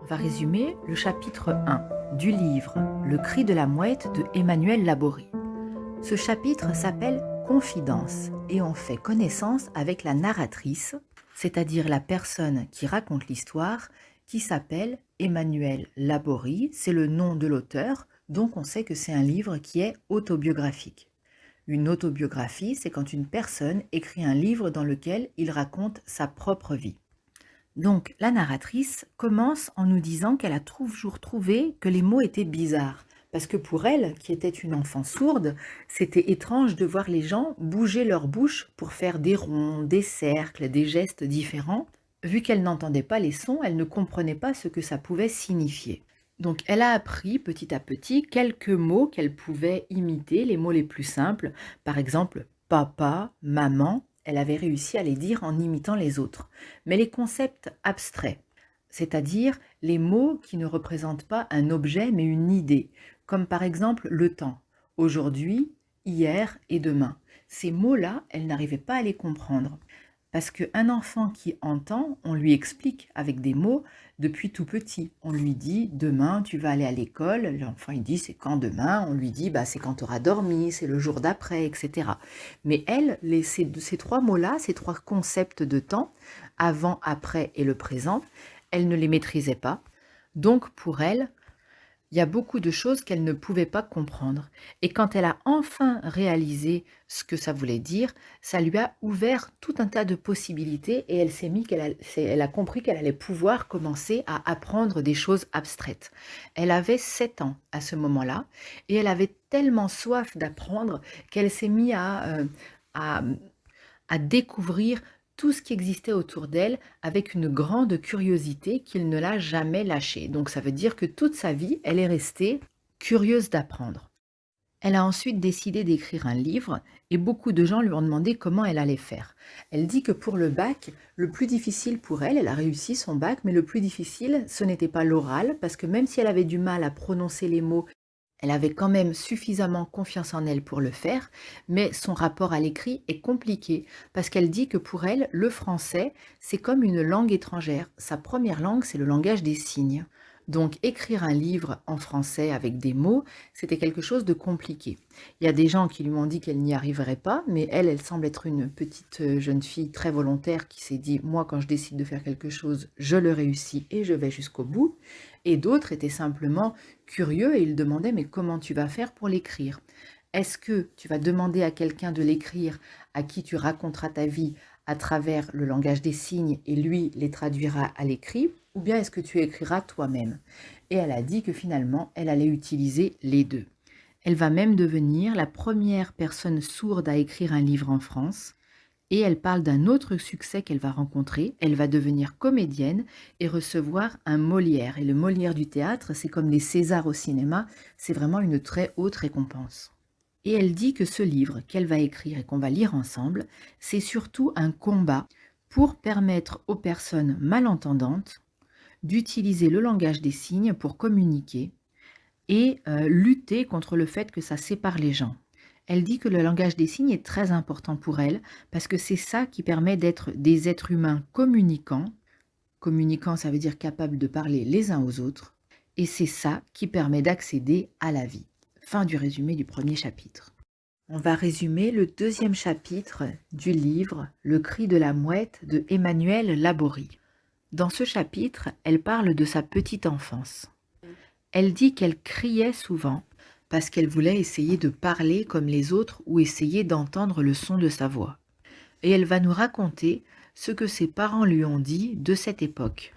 On va résumer le chapitre 1 du livre Le cri de la mouette de Emmanuel Laborie. Ce chapitre s'appelle Confidence et on fait connaissance avec la narratrice, c'est-à-dire la personne qui raconte l'histoire, qui s'appelle Emmanuel Laborie, c'est le nom de l'auteur, donc on sait que c'est un livre qui est autobiographique. Une autobiographie, c'est quand une personne écrit un livre dans lequel il raconte sa propre vie. Donc, la narratrice commence en nous disant qu'elle a toujours trouvé que les mots étaient bizarres. Parce que pour elle, qui était une enfant sourde, c'était étrange de voir les gens bouger leur bouche pour faire des ronds, des cercles, des gestes différents. Vu qu'elle n'entendait pas les sons, elle ne comprenait pas ce que ça pouvait signifier. Donc, elle a appris petit à petit quelques mots qu'elle pouvait imiter, les mots les plus simples. Par exemple, papa, maman, elle avait réussi à les dire en imitant les autres. Mais les concepts abstraits, c'est-à-dire les mots qui ne représentent pas un objet mais une idée, comme par exemple le temps, aujourd'hui, hier et demain. Ces mots-là, elle n'arrivait pas à les comprendre. Parce qu'un enfant qui entend, on lui explique avec des mots depuis tout petit. On lui dit demain tu vas aller à l'école, l'enfant il dit c'est quand demain, on lui dit bah, c'est quand tu auras dormi, c'est le jour d'après, etc. Mais elle, ces trois mots-là, ces trois concepts de temps, avant, après et le présent, elle ne les maîtrisait pas. Donc pour elle, il y a beaucoup de choses qu'elle ne pouvait pas comprendre. Et quand elle a enfin réalisé ce que ça voulait dire, ça lui a ouvert tout un tas de possibilités et elle a compris qu'elle allait pouvoir commencer à apprendre des choses abstraites. Elle avait 7 ans à ce moment-là et elle avait tellement soif d'apprendre qu'elle s'est mise à, à découvrir tout ce qui existait autour d'elle avec une grande curiosité qu'il ne l'a jamais lâchée. Donc ça veut dire que toute sa vie, elle est restée curieuse d'apprendre. Elle a ensuite décidé d'écrire un livre et beaucoup de gens lui ont demandé comment elle allait faire. Elle dit que pour le bac, le plus difficile pour elle, elle a réussi son bac, mais le plus difficile, ce n'était pas l'oral, parce que même si elle avait du mal à prononcer les mots, elle avait quand même suffisamment confiance en elle pour le faire, mais son rapport à l'écrit est compliqué parce qu'elle dit que pour elle, le français, c'est comme une langue étrangère. Sa première langue, c'est le langage des signes. Donc écrire un livre en français avec des mots, c'était quelque chose de compliqué. Il y a des gens qui lui ont dit qu'elle n'y arriverait pas, mais elle semble être une petite jeune fille très volontaire qui s'est dit, moi quand je décide de faire quelque chose, je le réussis et je vais jusqu'au bout. Et d'autres étaient simplement curieux et ils demandaient, mais comment tu vas faire pour l'écrire? Est-ce que tu vas demander à quelqu'un de l'écrire à qui tu raconteras ta vie à travers le langage des signes et lui les traduira à l'écrit, ou bien est-ce que tu écriras toi-même? Et elle a dit que finalement, elle allait utiliser les deux. Elle va même devenir la première personne sourde à écrire un livre en France. Et elle parle d'un autre succès qu'elle va rencontrer. Elle va devenir comédienne et recevoir un Molière. Et le Molière du théâtre, c'est comme les Césars au cinéma, c'est vraiment une très haute récompense. Et elle dit que ce livre qu'elle va écrire et qu'on va lire ensemble, c'est surtout un combat pour permettre aux personnes malentendantes d'utiliser le langage des signes pour communiquer et lutter contre le fait que ça sépare les gens. Elle dit que le langage des signes est très important pour elle parce que c'est ça qui permet d'être des êtres humains communicants. Communicants, ça veut dire capables de parler les uns aux autres. Et c'est ça qui permet d'accéder à la vie. Fin du résumé du premier chapitre. On va résumer le deuxième chapitre du livre Le cri de la mouette de Emmanuel Laborie. Dans ce chapitre, elle parle de sa petite enfance. Elle dit qu'elle criait souvent parce qu'elle voulait essayer de parler comme les autres ou essayer d'entendre le son de sa voix. Et elle va nous raconter ce que ses parents lui ont dit de cette époque.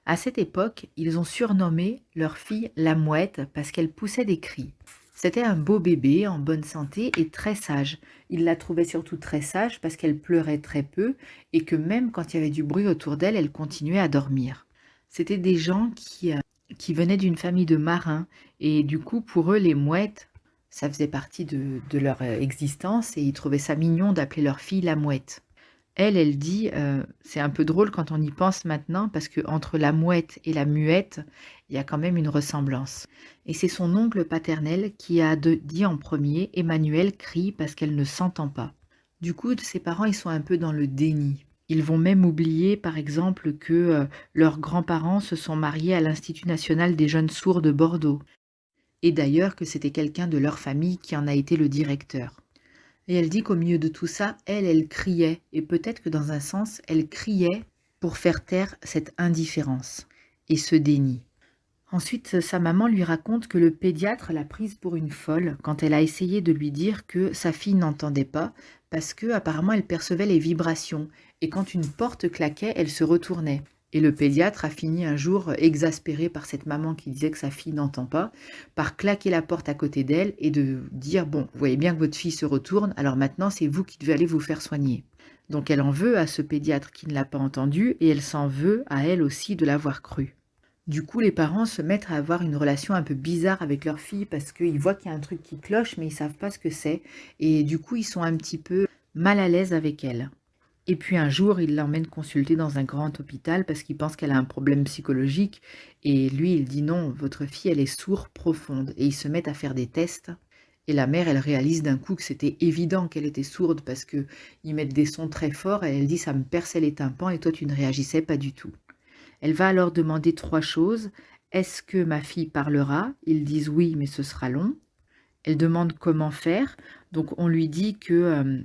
À cette époque, ils ont surnommé leur fille la mouette parce qu'elle poussait des cris. C'était un beau bébé en bonne santé et très sage. Il la trouvait surtout très sage parce qu'elle pleurait très peu et que même quand il y avait du bruit autour d'elle, elle continuait à dormir. C'était des gens qui venaient d'une famille de marins et du coup pour eux les mouettes ça faisait partie de leur existence et ils trouvaient ça mignon d'appeler leur fille la mouette. Elle dit, c'est un peu drôle quand on y pense maintenant parce que entre la mouette et la muette, il y a quand même une ressemblance. Et c'est son oncle paternel qui a dit en premier, Emmanuel crie parce qu'elle ne s'entend pas. Du coup, ses parents, ils sont un peu dans le déni. Ils vont même oublier, par exemple, que leurs grands-parents se sont mariés à l'Institut national des jeunes sourds de Bordeaux. Et d'ailleurs que c'était quelqu'un de leur famille qui en a été le directeur. Et elle dit qu'au milieu de tout ça, elle criait. Et peut-être que dans un sens, elle criait pour faire taire cette indifférence et ce déni. Ensuite, sa maman lui raconte que le pédiatre l'a prise pour une folle quand elle a essayé de lui dire que sa fille n'entendait pas parce que apparemment elle percevait les vibrations et quand une porte claquait, elle se retournait. Et le pédiatre a fini un jour, exaspéré par cette maman qui disait que sa fille n'entend pas, par claquer la porte à côté d'elle et de dire: «Bon, vous voyez bien que votre fille se retourne, alors maintenant c'est vous qui devez aller vous faire soigner». Donc elle en veut à ce pédiatre qui ne l'a pas entendu et elle s'en veut à elle aussi de l'avoir cru. Du coup, les parents se mettent à avoir une relation un peu bizarre avec leur fille parce qu'ils voient qu'il y a un truc qui cloche, mais ils savent pas ce que c'est. Et du coup, ils sont un petit peu mal à l'aise avec elle. Et puis un jour, ils l'emmènent consulter dans un grand hôpital parce qu'ils pensent qu'elle a un problème psychologique. Et lui, il dit non, votre fille, elle est sourde profonde. Et ils se mettent à faire des tests. Et la mère, elle réalise d'un coup que c'était évident qu'elle était sourde parce que ils mettent des sons très forts et elle dit ça me perçait les tympans et toi tu ne réagissais pas du tout. Elle va alors demander 3 choses. Est-ce que ma fille parlera? Ils disent oui, mais ce sera long. Elle demande comment faire. Donc on lui dit que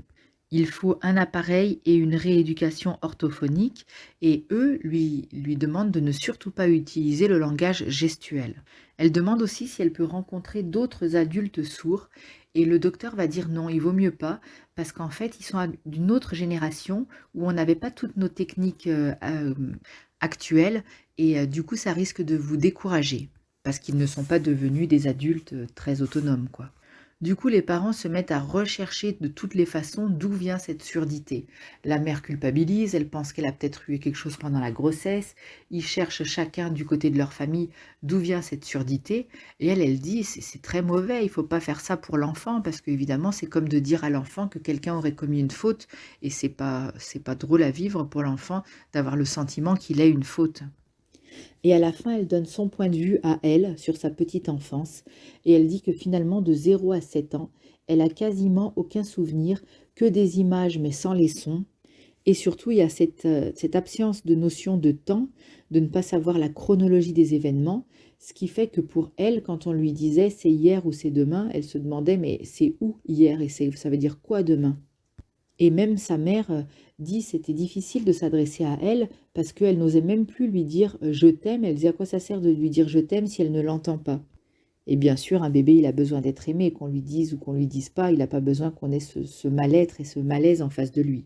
il faut un appareil et une rééducation orthophonique et eux lui demandent de ne surtout pas utiliser le langage gestuel. Elle demande aussi si elle peut rencontrer d'autres adultes sourds et le docteur va dire non, il vaut mieux pas parce qu'en fait, ils sont d'une autre génération où on n'avait pas toutes nos techniques actuelles et du coup, ça risque de vous décourager parce qu'ils ne sont pas devenus des adultes très autonomes, quoi. Du coup, les parents se mettent à rechercher de toutes les façons d'où vient cette surdité. La mère culpabilise, elle pense qu'elle a peut-être eu quelque chose pendant la grossesse. Ils cherchent chacun du côté de leur famille d'où vient cette surdité. Et elle dit, c'est très mauvais, il ne faut pas faire ça pour l'enfant, parce qu'évidemment, c'est comme de dire à l'enfant que quelqu'un aurait commis une faute. Et c'est pas drôle à vivre pour l'enfant d'avoir le sentiment qu'il ait une faute. Et à la fin, elle donne son point de vue à elle sur sa petite enfance et elle dit que finalement de 0 à 7 ans, elle a quasiment aucun souvenir, que des images mais sans les sons. Et surtout, il y a cette absence de notion de temps, de ne pas savoir la chronologie des événements, ce qui fait que pour elle, quand on lui disait c'est hier ou c'est demain, elle se demandait mais c'est où hier et ça veut dire quoi demain? Et même sa mère, dit c'était difficile de s'adresser à elle parce qu'elle n'osait même plus lui dire, «Je t'aime». Elle disait: «À quoi ça sert de lui dire "je t'aime" si elle ne l'entend pas?» Et bien sûr, un bébé, il a besoin d'être aimé, qu'on lui dise ou qu'on lui dise pas, il n'a pas besoin qu'on ait ce mal-être et ce malaise en face de lui.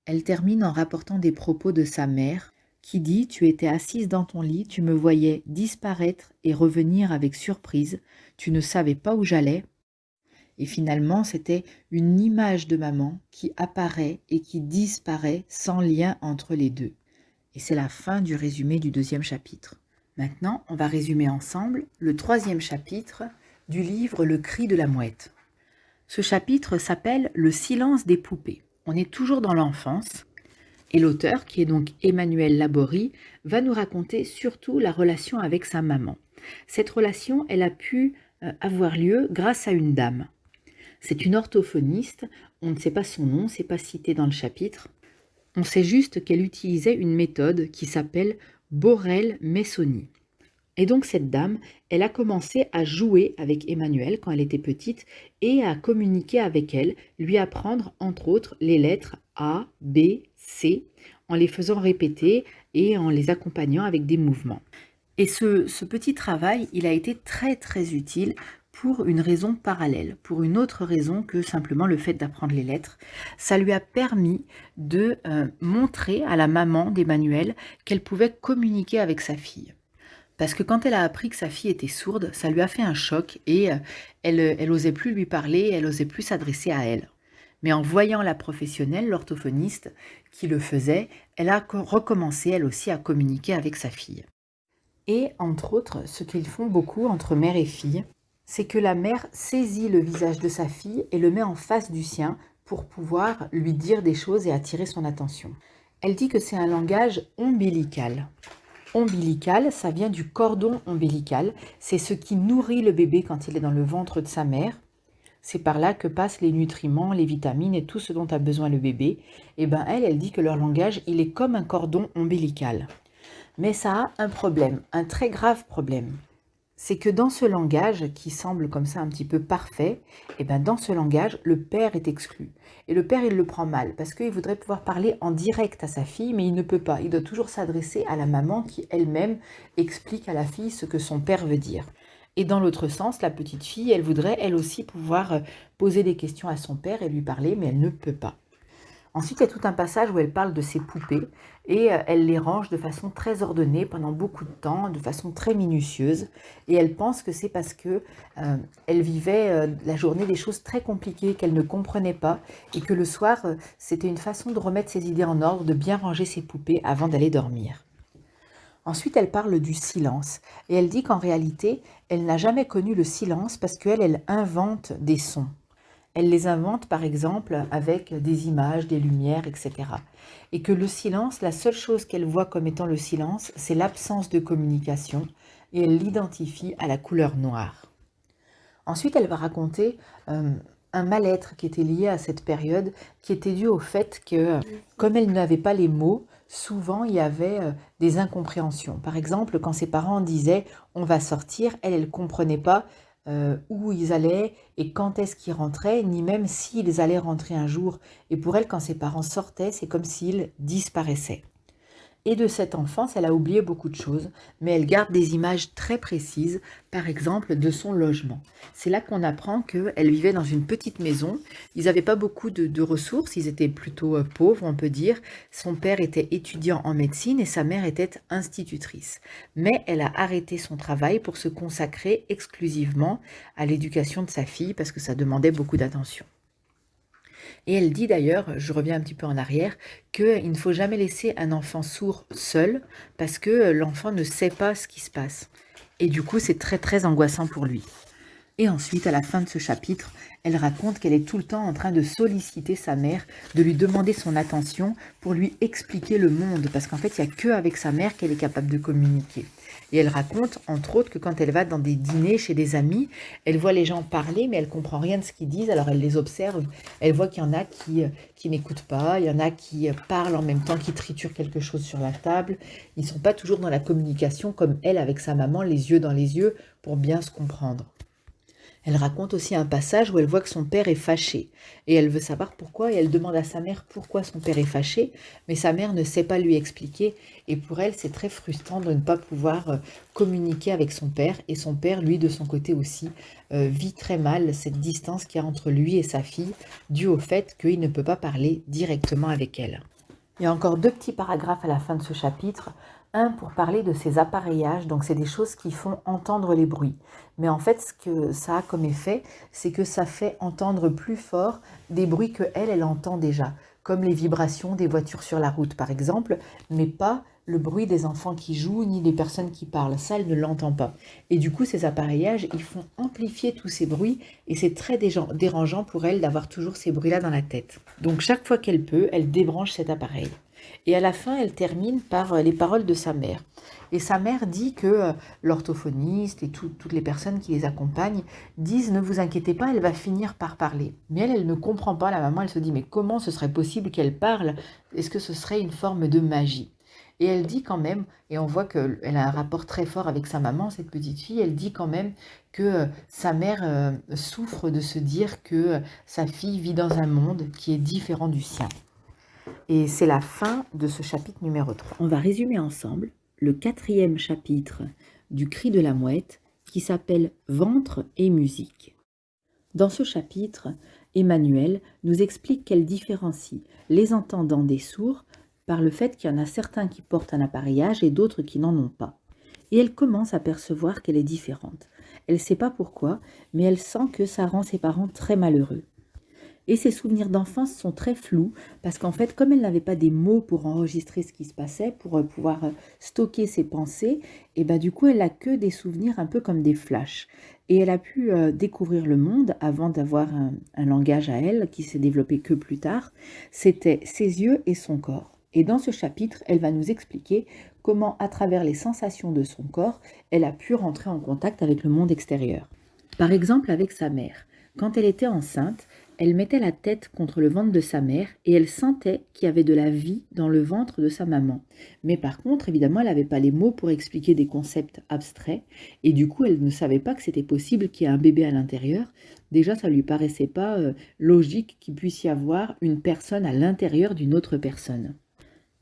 Elle termine en rapportant des propos de sa mère qui dit: «Tu étais assise dans ton lit, tu me voyais disparaître et revenir avec surprise, tu ne savais pas où j'allais». Et finalement, c'était une image de maman qui apparaît et qui disparaît sans lien entre les deux. Et c'est la fin du résumé du 2e chapitre. Maintenant, on va résumer ensemble le 3e chapitre du livre Le cri de la mouette. Ce chapitre s'appelle Le silence des poupées. On est toujours dans l'enfance et l'auteur, qui est donc Emmanuel Laborie, va nous raconter surtout la relation avec sa maman. Cette relation, elle a pu avoir lieu grâce à une dame. C'est une orthophoniste, on ne sait pas son nom, c'est pas cité dans le chapitre. On sait juste qu'elle utilisait une méthode qui s'appelle Borel-Messoni. Et donc cette dame, elle a commencé à jouer avec Emmanuel quand elle était petite et à communiquer avec elle, lui apprendre entre autres les lettres A, B, C, en les faisant répéter et en les accompagnant avec des mouvements. Et ce petit travail, il a été très très utile pour une raison parallèle, pour une autre raison que simplement le fait d'apprendre les lettres. Ça lui a permis de montrer à la maman d'Emmanuel qu'elle pouvait communiquer avec sa fille. Parce que quand elle a appris que sa fille était sourde, ça lui a fait un choc et elle osait plus lui parler, elle osait plus s'adresser à elle. Mais en voyant la professionnelle, l'orthophoniste, qui le faisait, elle a recommencé elle aussi à communiquer avec sa fille. Et entre autres, ce qu'ils font beaucoup entre mère et fille, c'est que la mère saisit le visage de sa fille et le met en face du sien pour pouvoir lui dire des choses et attirer son attention. Elle dit que c'est un langage ombilical. Ombilical, ça vient du cordon ombilical, c'est ce qui nourrit le bébé quand il est dans le ventre de sa mère. C'est par là que passent les nutriments, les vitamines et tout ce dont a besoin le bébé. Et ben elle dit que leur langage, il est comme un cordon ombilical. Mais ça a un problème, un très grave problème. C'est que dans ce langage, qui semble comme ça un petit peu parfait, et ben dans ce langage, le père est exclu. Et le père, il le prend mal, parce qu'il voudrait pouvoir parler en direct à sa fille, mais il ne peut pas. Il doit toujours s'adresser à la maman qui elle-même explique à la fille ce que son père veut dire. Et dans l'autre sens, la petite fille, elle voudrait elle aussi pouvoir poser des questions à son père et lui parler, mais elle ne peut pas. Ensuite, il y a tout un passage où elle parle de ses poupées et elle les range de façon très ordonnée pendant beaucoup de temps, de façon très minutieuse. Et elle pense que c'est parce que elle vivait la journée des choses très compliquées qu'elle ne comprenait pas et que le soir, c'était une façon de remettre ses idées en ordre, de bien ranger ses poupées avant d'aller dormir. Ensuite, elle parle du silence et elle dit qu'en réalité, elle n'a jamais connu le silence parce qu'elle, elle invente des sons. Elle les invente par exemple avec des images, des lumières, etc. Et que le silence, la seule chose qu'elle voit comme étant le silence, c'est l'absence de communication et elle l'identifie à la couleur noire. Ensuite, elle va raconter un mal-être qui était lié à cette période, qui était dû au fait que, comme elle n'avait pas les mots, souvent il y avait des incompréhensions. Par exemple, quand ses parents disaient on va sortir, elle ne comprenait pas où ils allaient et quand est-ce qu'ils rentraient, ni même s'ils allaient rentrer un jour. Et pour elle, quand ses parents sortaient, c'est comme s'ils disparaissaient. Et de cette enfance, elle a oublié beaucoup de choses, mais elle garde des images très précises, par exemple de son logement. C'est là qu'on apprend qu'elle vivait dans une petite maison. Ils n'avaient pas beaucoup de ressources, ils étaient plutôt pauvres, on peut dire. Son père était étudiant en médecine et sa mère était institutrice. Mais elle a arrêté son travail pour se consacrer exclusivement à l'éducation de sa fille parce que ça demandait beaucoup d'attention. Et elle dit d'ailleurs, je reviens un petit peu en arrière, qu'il ne faut jamais laisser un enfant sourd seul parce que l'enfant ne sait pas ce qui se passe. Et du coup, c'est très très angoissant pour lui. Et ensuite, à la fin de ce chapitre, elle raconte qu'elle est tout le temps en train de solliciter sa mère, de lui demander son attention pour lui expliquer le monde, parce qu'en fait, il n'y a qu'avec sa mère qu'elle est capable de communiquer. Et elle raconte, entre autres, que quand elle va dans des dîners chez des amis, elle voit les gens parler, mais elle comprend rien de ce qu'ils disent, alors elle les observe, elle voit qu'il y en a qui n'écoutent pas, il y en a qui parlent en même temps, qui triturent quelque chose sur la table. Ils ne sont pas toujours dans la communication comme elle avec sa maman, les yeux dans les yeux, pour bien se comprendre. Elle raconte aussi un passage où elle voit que son père est fâché et elle veut savoir pourquoi et elle demande à sa mère pourquoi son père est fâché, mais sa mère ne sait pas lui expliquer et pour elle c'est très frustrant de ne pas pouvoir communiquer avec son père et son père lui de son côté aussi vit très mal cette distance qu'il y a entre lui et sa fille due au fait qu'il ne peut pas parler directement avec elle. Il y a encore deux petits paragraphes à la fin de ce chapitre. Un pour parler de ces appareillages, donc c'est des choses qui font entendre les bruits. Mais en fait, ce que ça a comme effet, c'est que ça fait entendre plus fort des bruits que elle entend déjà, comme les vibrations des voitures sur la route par exemple, mais pas le bruit des enfants qui jouent ni des personnes qui parlent. Ça, elle ne l'entend pas. Et du coup, ces appareillages, ils font amplifier tous ces bruits et c'est très dérangeant pour elle d'avoir toujours ces bruits-là dans la tête. Donc chaque fois qu'elle peut, elle débranche cet appareil. Et à la fin, elle termine par les paroles de sa mère. Et sa mère dit que l'orthophoniste et toutes les personnes qui les accompagnent disent « Ne vous inquiétez pas, elle va finir par parler ». Mais elle ne comprend pas, la maman, elle se dit « Mais comment ce serait possible qu'elle parle? Est-ce que ce serait une forme de magie ?» Et elle dit quand même, et on voit qu'elle a un rapport très fort avec sa maman, cette petite fille, elle dit quand même que sa mère souffre de se dire que sa fille vit dans un monde qui est différent du sien. Et c'est la fin de ce chapitre numéro 3. On va résumer ensemble le 4e chapitre du Cri de la mouette qui s'appelle Ventre et musique. Dans ce chapitre, Emmanuelle nous explique qu'elle différencie les entendants des sourds par le fait qu'il y en a certains qui portent un appareillage et d'autres qui n'en ont pas. Et elle commence à percevoir qu'elle est différente. Elle ne sait pas pourquoi, mais elle sent que ça rend ses parents très malheureux. Et ses souvenirs d'enfance sont très flous parce qu'en fait, comme elle n'avait pas des mots pour enregistrer ce qui se passait, pour pouvoir stocker ses pensées, et ben du coup, elle n'a que des souvenirs un peu comme des flashs. Et elle a pu découvrir le monde avant d'avoir un langage à elle qui s'est développé que plus tard. C'était ses yeux et son corps. Et dans ce chapitre, elle va nous expliquer comment, à travers les sensations de son corps, elle a pu rentrer en contact avec le monde extérieur. Par exemple, avec sa mère. Quand elle était enceinte, elle mettait la tête contre le ventre de sa mère et elle sentait qu'il y avait de la vie dans le ventre de sa maman. Mais par contre, évidemment, elle n'avait pas les mots pour expliquer des concepts abstraits et du coup, elle ne savait pas que c'était possible qu'il y ait un bébé à l'intérieur. Déjà, ça lui paraissait pas logique qu'il puisse y avoir une personne à l'intérieur d'une autre personne.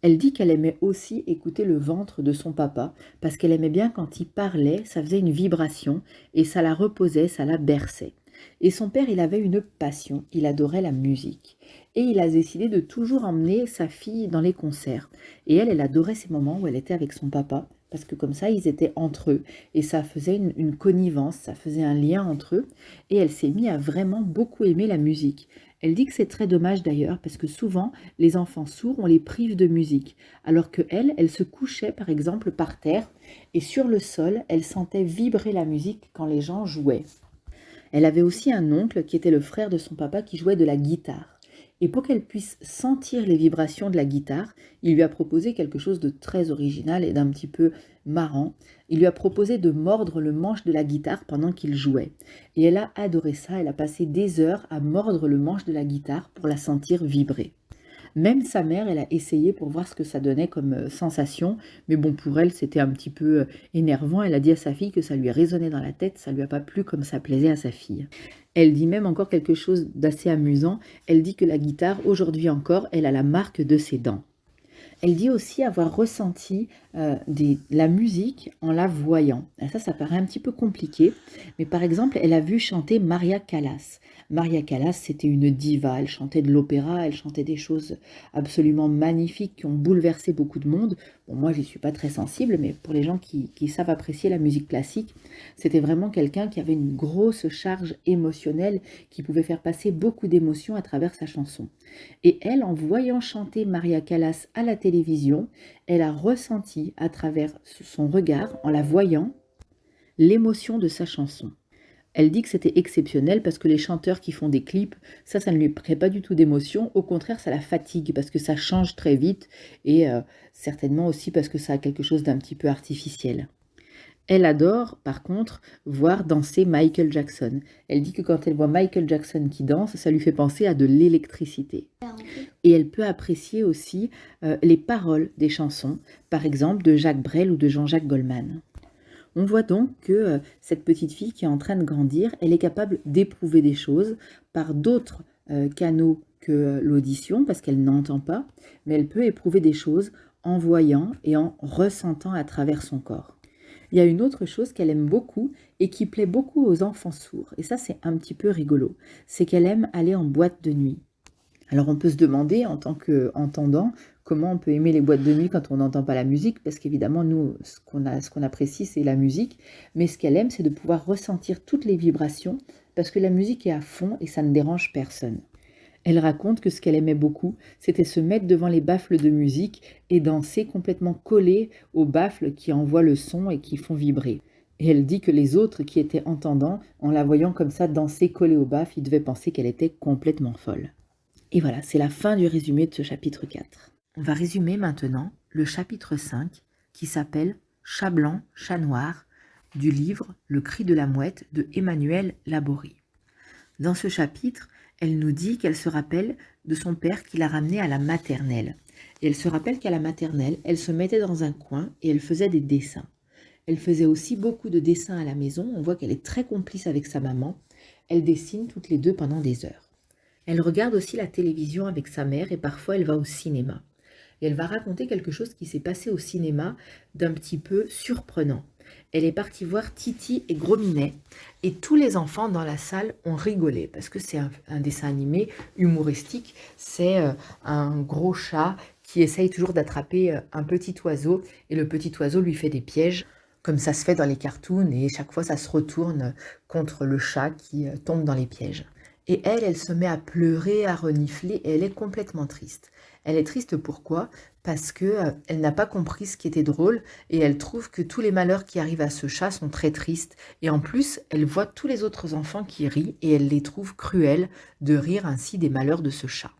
Elle dit qu'elle aimait aussi écouter le ventre de son papa, parce qu'elle aimait bien quand il parlait, ça faisait une vibration, et ça la reposait, ça la berçait. Et son père, il avait une passion, il adorait la musique. Et il a décidé de toujours emmener sa fille dans les concerts. Et elle adorait ces moments où elle était avec son papa, parce que comme ça, ils étaient entre eux. Et ça faisait une connivence, ça faisait un lien entre eux. Et elle s'est mise à vraiment beaucoup aimer la musique. Elle dit que c'est très dommage d'ailleurs, parce que souvent, les enfants sourds, on les prive de musique, alors que elle se couchait par exemple par terre et sur le sol, elle sentait vibrer la musique quand les gens jouaient. Elle avait aussi un oncle qui était le frère de son papa qui jouait de la guitare. Et pour qu'elle puisse sentir les vibrations de la guitare, il lui a proposé quelque chose de très original et d'un petit peu marrant. Il lui a proposé de mordre le manche de la guitare pendant qu'il jouait. Et elle a adoré ça, elle a passé des heures à mordre le manche de la guitare pour la sentir vibrer. Même sa mère, elle a essayé pour voir ce que ça donnait comme sensation, mais bon, pour elle, c'était un petit peu énervant. Elle a dit à sa fille que ça lui résonnait dans la tête, ça lui a pas plu comme ça plaisait à sa fille. Elle dit même encore quelque chose d'assez amusant. Elle dit que la guitare, aujourd'hui encore, elle a la marque de ses dents. Elle dit aussi avoir ressenti la musique en la voyant. Ça paraît un petit peu compliqué, mais par exemple, elle a vu chanter Maria Callas. Maria Callas, c'était une diva, elle chantait de l'opéra, elle chantait des choses absolument magnifiques qui ont bouleversé beaucoup de monde. Bon, moi, j'y suis pas très sensible, mais pour les gens qui savent apprécier la musique classique, c'était vraiment quelqu'un qui avait une grosse charge émotionnelle, qui pouvait faire passer beaucoup d'émotions à travers sa chanson. Et elle, en voyant chanter Maria Callas à la télévision, elle a ressenti à travers son regard, en la voyant, l'émotion de sa chanson. Elle dit que c'était exceptionnel parce que les chanteurs qui font des clips, ça ne lui crée pas du tout d'émotion. Au contraire, ça la fatigue parce que ça change très vite et certainement aussi parce que ça a quelque chose d'un petit peu artificiel. Elle adore, par contre, voir danser Michael Jackson. Elle dit que quand elle voit Michael Jackson qui danse, ça lui fait penser à de l'électricité. Et elle peut apprécier aussi les paroles des chansons, par exemple de Jacques Brel ou de Jean-Jacques Goldman. On voit donc que cette petite fille qui est en train de grandir, elle est capable d'éprouver des choses par d'autres canaux que l'audition, parce qu'elle n'entend pas, mais elle peut éprouver des choses en voyant et en ressentant à travers son corps. Il y a une autre chose qu'elle aime beaucoup et qui plaît beaucoup aux enfants sourds, et ça c'est un petit peu rigolo, c'est qu'elle aime aller en boîte de nuit. Alors on peut se demander en tant qu'entendant comment on peut aimer les boîtes de nuit quand on n'entend pas la musique, parce qu'évidemment nous ce qu'on apprécie c'est la musique, mais ce qu'elle aime c'est de pouvoir ressentir toutes les vibrations parce que la musique est à fond et ça ne dérange personne. Elle raconte que ce qu'elle aimait beaucoup, c'était se mettre devant les baffles de musique et danser complètement collée aux baffles qui envoient le son et qui font vibrer. Et elle dit que les autres qui étaient entendants, en la voyant comme ça danser collée aux baffles, ils devaient penser qu'elle était complètement folle. Et voilà, c'est la fin du résumé de ce chapitre 4. On va résumer maintenant le chapitre 5 qui s'appelle « Chat blanc, chat noir » du livre « Le cri de la mouette » de Emmanuelle Laborie. Dans ce chapitre, elle nous dit qu'elle se rappelle de son père qui l'a ramenée à la maternelle. Et elle se rappelle qu'à la maternelle, elle se mettait dans un coin et elle faisait des dessins. Elle faisait aussi beaucoup de dessins à la maison. On voit qu'elle est très complice avec sa maman. Elles dessinent toutes les deux pendant des heures. Elle regarde aussi la télévision avec sa mère et parfois elle va au cinéma. Et elle va raconter quelque chose qui s'est passé au cinéma d'un petit peu surprenant. Elle est partie voir Titi et Gros Minet et tous les enfants dans la salle ont rigolé parce que c'est un dessin animé humoristique. C'est un gros chat qui essaye toujours d'attraper un petit oiseau et le petit oiseau lui fait des pièges comme ça se fait dans les cartoons et chaque fois ça se retourne contre le chat qui tombe dans les pièges. Et elle se met à pleurer, à renifler et elle est complètement triste. Elle est triste pourquoi? Parce qu'elle n'a pas compris ce qui était drôle et elle trouve que tous les malheurs qui arrivent à ce chat sont très tristes. Et en plus, elle voit tous les autres enfants qui rient et elle les trouve cruels de rire ainsi des malheurs de ce chat.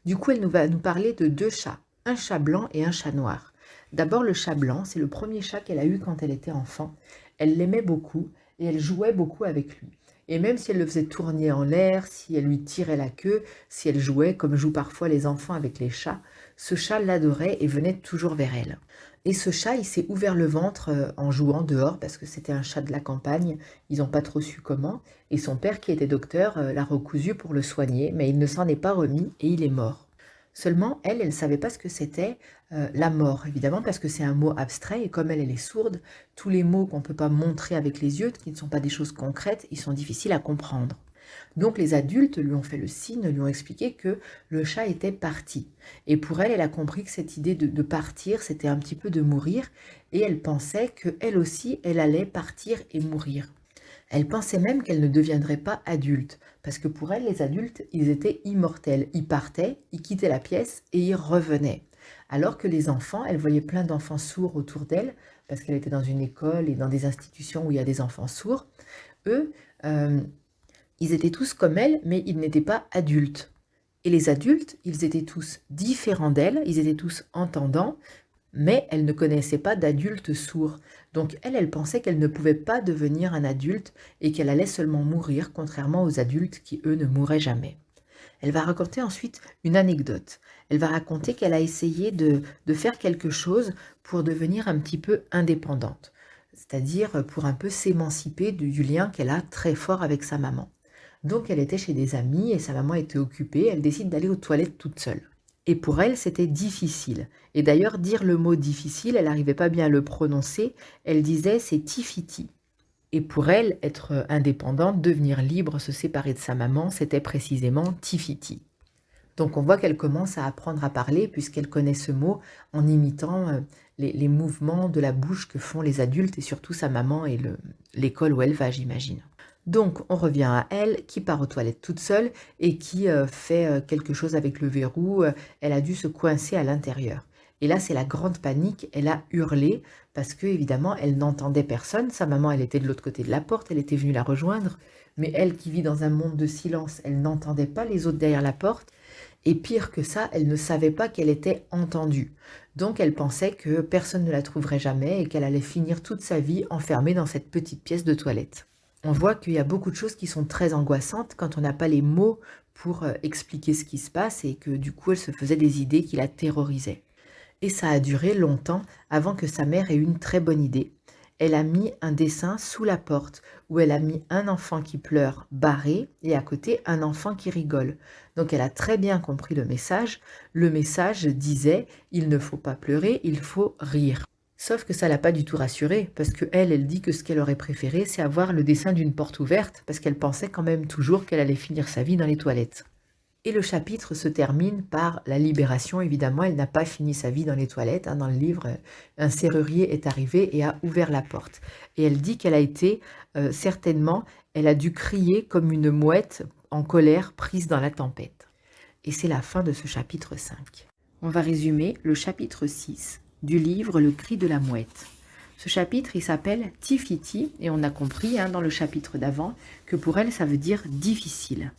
Du coup, elle va nous parler de deux chats, un chat blanc et un chat noir. D'abord, le chat blanc, c'est le premier chat qu'elle a eu quand elle était enfant. Elle l'aimait beaucoup et elle jouait beaucoup avec lui. Et même si elle le faisait tourner en l'air, si elle lui tirait la queue, si elle jouait, comme jouent parfois les enfants avec les chats, ce chat l'adorait et venait toujours vers elle. Et ce chat, il s'est ouvert le ventre en jouant dehors, parce que c'était un chat de la campagne, ils n'ont pas trop su comment, et son père, qui était docteur, l'a recousu pour le soigner, mais il ne s'en est pas remis et il est mort. Seulement, elle ne savait pas ce que c'était la mort, évidemment, parce que c'est un mot abstrait, et comme elle est sourde, tous les mots qu'on ne peut pas montrer avec les yeux, qui ne sont pas des choses concrètes, ils sont difficiles à comprendre. Donc les adultes lui ont fait le signe, lui ont expliqué que le chat était parti. Et pour elle, elle a compris que cette idée de partir, c'était un petit peu de mourir, et elle pensait qu'elle aussi, elle allait partir et mourir. Elle pensait même qu'elle ne deviendrait pas adulte, parce que pour elle, les adultes, ils étaient immortels. Ils partaient, ils quittaient la pièce et ils revenaient. Alors que les enfants, elle voyait plein d'enfants sourds autour d'elle, parce qu'elle était dans une école et dans des institutions où il y a des enfants sourds. Eux, ils étaient tous comme elle, mais ils n'étaient pas adultes. Et les adultes, ils étaient tous différents d'elle, ils étaient tous entendants, mais elle ne connaissait pas d'adulte sourd. Donc elle pensait qu'elle ne pouvait pas devenir un adulte et qu'elle allait seulement mourir, contrairement aux adultes qui, eux, ne mouraient jamais. Elle va raconter ensuite une anecdote. Elle va raconter qu'elle a essayé de faire quelque chose pour devenir un petit peu indépendante, c'est-à-dire pour un peu s'émanciper du lien qu'elle a très fort avec sa maman. Donc elle était chez des amis et sa maman était occupée, elle décide d'aller aux toilettes toute seule. Et pour elle, c'était difficile. Et d'ailleurs, dire le mot difficile, elle n'arrivait pas bien à le prononcer, elle disait c'est tifiti. Et pour elle, être indépendante, devenir libre, se séparer de sa maman, c'était précisément tifiti. Donc on voit qu'elle commence à apprendre à parler puisqu'elle connaît ce mot en imitant les mouvements de la bouche que font les adultes et surtout sa maman et l'école où elle va, j'imagine. Donc on revient à elle qui part aux toilettes toute seule et qui fait quelque chose avec le verrou. Elle a dû se coincer à l'intérieur. Et là, c'est la grande panique. Elle a hurlé parce que évidemment, elle n'entendait personne. Sa maman, elle était de l'autre côté de la porte. Elle était venue la rejoindre. Mais elle, qui vit dans un monde de silence, elle n'entendait pas les autres derrière la porte. Et pire que ça, elle ne savait pas qu'elle était entendue. Donc elle pensait que personne ne la trouverait jamais et qu'elle allait finir toute sa vie enfermée dans cette petite pièce de toilette. On voit qu'il y a beaucoup de choses qui sont très angoissantes quand on n'a pas les mots pour expliquer ce qui se passe et que du coup elle se faisait des idées qui la terrorisaient. Et ça a duré longtemps avant que sa mère ait eu une très bonne idée. Elle a mis un dessin sous la porte où elle a mis un enfant qui pleure barré et à côté un enfant qui rigole. Donc elle a très bien compris le message. Le message disait « il ne faut pas pleurer, il faut rire ». Sauf que ça l'a pas du tout rassurée, parce que elle dit que ce qu'elle aurait préféré, c'est avoir le dessin d'une porte ouverte, parce qu'elle pensait quand même toujours qu'elle allait finir sa vie dans les toilettes. Et le chapitre se termine par la libération, évidemment, elle n'a pas fini sa vie dans les toilettes. Dans le livre, un serrurier est arrivé et a ouvert la porte. Et elle dit qu'elle a été, certainement, elle a dû crier comme une mouette en colère prise dans la tempête. Et c'est la fin de ce chapitre 5. On va résumer le chapitre 6 du livre Le cri de la mouette. Ce chapitre, il s'appelle Tifiti, et on a compris dans le chapitre d'avant que pour elle, ça veut dire difficile.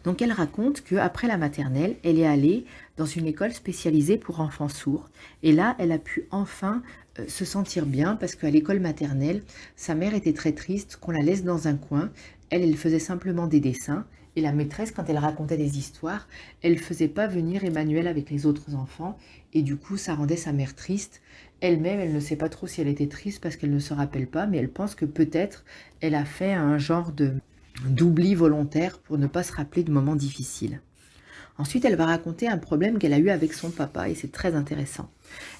Donc elle raconte qu'après la maternelle, elle est allée dans une école spécialisée pour enfants sourds. Et là, elle a pu enfin se sentir bien parce qu'à l'école maternelle, sa mère était très triste qu'on la laisse dans un coin. Elle faisait simplement des dessins. Et la maîtresse, quand elle racontait des histoires, elle ne faisait pas venir Emmanuel avec les autres enfants. Et du coup, ça rendait sa mère triste. Elle-même, elle ne sait pas trop si elle était triste parce qu'elle ne se rappelle pas, mais elle pense que peut-être elle a fait un genre d'oubli volontaire pour ne pas se rappeler de moments difficiles. Ensuite, elle va raconter un problème qu'elle a eu avec son papa et c'est très intéressant.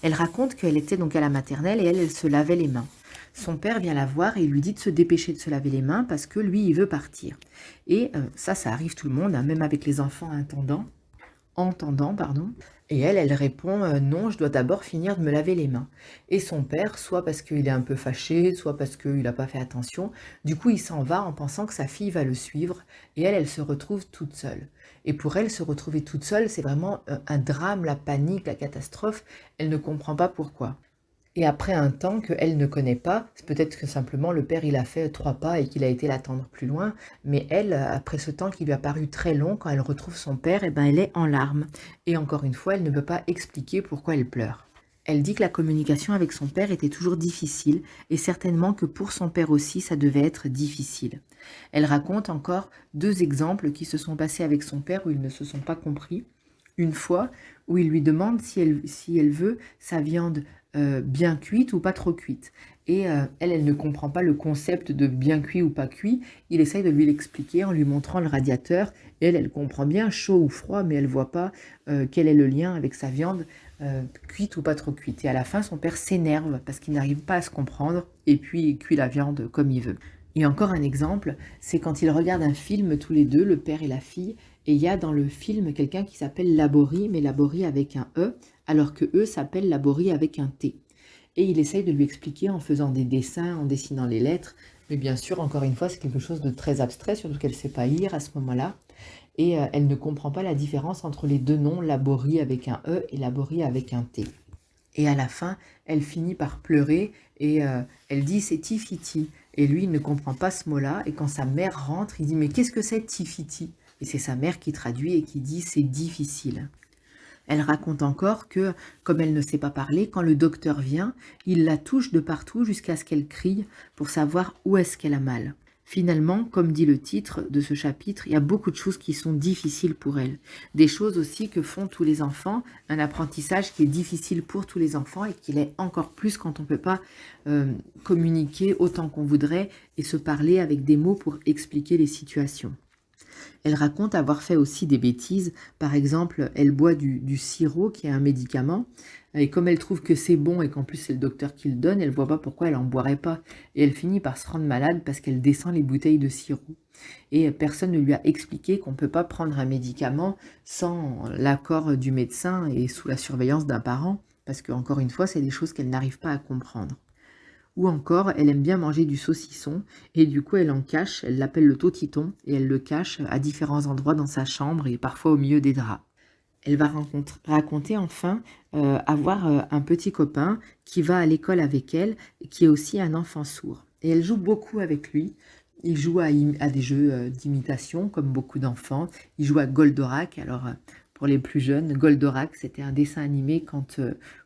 Elle raconte qu'elle était donc à la maternelle et elle se lavait les mains. Son père vient la voir et lui dit de se dépêcher de se laver les mains parce que lui, il veut partir. Et ça arrive tout le monde, même avec les enfants entendant. Et elle répond non, je dois d'abord finir de me laver les mains. Et son père, soit parce qu'il est un peu fâché, soit parce qu'il n'a pas fait attention, du coup il s'en va en pensant que sa fille va le suivre et elle se retrouve toute seule. Et pour elle, se retrouver toute seule, c'est vraiment un drame, la panique, la catastrophe. Elle ne comprend pas pourquoi. Et après un temps qu'elle ne connaît pas, c'est peut-être que simplement le père il a fait 3 pas et qu'il a été l'attendre plus loin, mais elle, après ce temps qui lui a paru très long, quand elle retrouve son père, elle est en larmes. Et encore une fois, elle ne peut pas expliquer pourquoi elle pleure. Elle dit que la communication avec son père était toujours difficile et certainement que pour son père aussi, ça devait être difficile. Elle raconte encore 2 exemples qui se sont passés avec son père où ils ne se sont pas compris. Une fois où il lui demande si elle veut sa viande bien cuite ou pas trop cuite. Et elle ne comprend pas le concept de bien cuit ou pas cuit. Il essaye de lui l'expliquer en lui montrant le radiateur. Et elle comprend bien chaud ou froid, mais elle voit pas quel est le lien avec sa viande cuite ou pas trop cuite. Et à la fin, son père s'énerve parce qu'il n'arrive pas à se comprendre et puis il cuit la viande comme il veut. Et encore un exemple, c'est quand ils regardent un film tous les deux, le père et la fille, et il y a dans le film quelqu'un qui s'appelle Laborie, mais Laborie avec un E, alors que eux s'appellent Laborie avec un T. Et il essaye de lui expliquer en faisant des dessins, en dessinant les lettres, mais bien sûr, encore une fois, c'est quelque chose de très abstrait, surtout qu'elle ne sait pas lire à ce moment-là. Et elle ne comprend pas la différence entre les 2 noms, Laborie avec un E et Laborie avec un T. Et à la fin, elle finit par pleurer et elle dit c'est Tifiti. Et lui, il ne comprend pas ce mot-là. Et quand sa mère rentre, il dit mais qu'est-ce que c'est Tifiti? Et c'est sa mère qui traduit et qui dit c'est difficile. Elle raconte encore que, comme elle ne sait pas parler, quand le docteur vient, il la touche de partout jusqu'à ce qu'elle crie pour savoir où est-ce qu'elle a mal. Finalement, comme dit le titre de ce chapitre, il y a beaucoup de choses qui sont difficiles pour elle. Des choses aussi que font tous les enfants, un apprentissage qui est difficile pour tous les enfants et qui l'est encore plus quand on ne peut pas communiquer autant qu'on voudrait et se parler avec des mots pour expliquer les situations. Elle raconte avoir fait aussi des bêtises. Par exemple, elle boit du sirop, qui est un médicament, et comme elle trouve que c'est bon et qu'en plus c'est le docteur qui le donne, elle ne voit pas pourquoi elle en boirait pas. Et elle finit par se rendre malade parce qu'elle descend les bouteilles de sirop. Et personne ne lui a expliqué qu'on ne peut pas prendre un médicament sans l'accord du médecin et sous la surveillance d'un parent, parce qu'encore une fois, c'est des choses qu'elle n'arrive pas à comprendre. Ou encore, elle aime bien manger du saucisson et du coup elle en cache, elle l'appelle le tautiton et elle le cache à différents endroits dans sa chambre et parfois au milieu des draps. Elle va raconter enfin avoir un petit copain qui va à l'école avec elle et qui est aussi un enfant sourd. Et elle joue beaucoup avec lui. Il joue à des jeux d'imitation comme beaucoup d'enfants. Il joue à Goldorak. Alors pour les plus jeunes, Goldorak c'était un dessin animé quand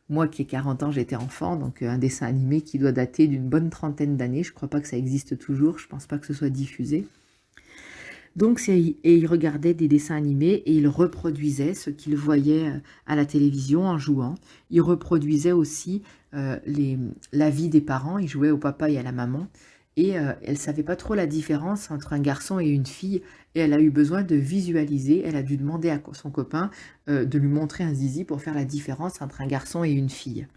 moi qui ai 40 ans j'étais enfant, donc un dessin animé qui doit dater d'une bonne trentaine d'années. Je ne crois pas que ça existe toujours, je ne pense pas que ce soit diffusé. Donc, il regardait des dessins animés et il reproduisait ce qu'il voyait à la télévision en jouant. Il reproduisait aussi la vie des parents, il jouait au papa et à la maman. Et elle ne savait pas trop la différence entre un garçon et une fille. Et elle a eu besoin de visualiser, elle a dû demander à son copain de lui montrer un zizi pour faire la différence entre un garçon et une fille.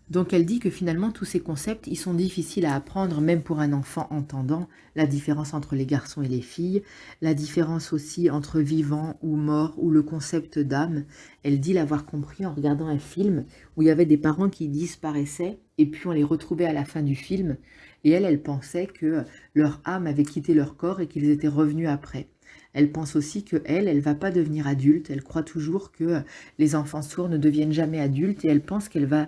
Donc elle dit que finalement tous ces concepts, ils sont difficiles à apprendre même pour un enfant entendant, la différence entre les garçons et les filles, la différence aussi entre vivant ou mort ou le concept d'âme. Elle dit l'avoir compris en regardant un film où il y avait des parents qui disparaissaient et puis on les retrouvait à la fin du film et elle pensait que leur âme avait quitté leur corps et qu'ils étaient revenus après. Elle pense aussi qu'elle va pas devenir adulte. Elle croit toujours que les enfants sourds ne deviennent jamais adultes et elle pense qu'elle va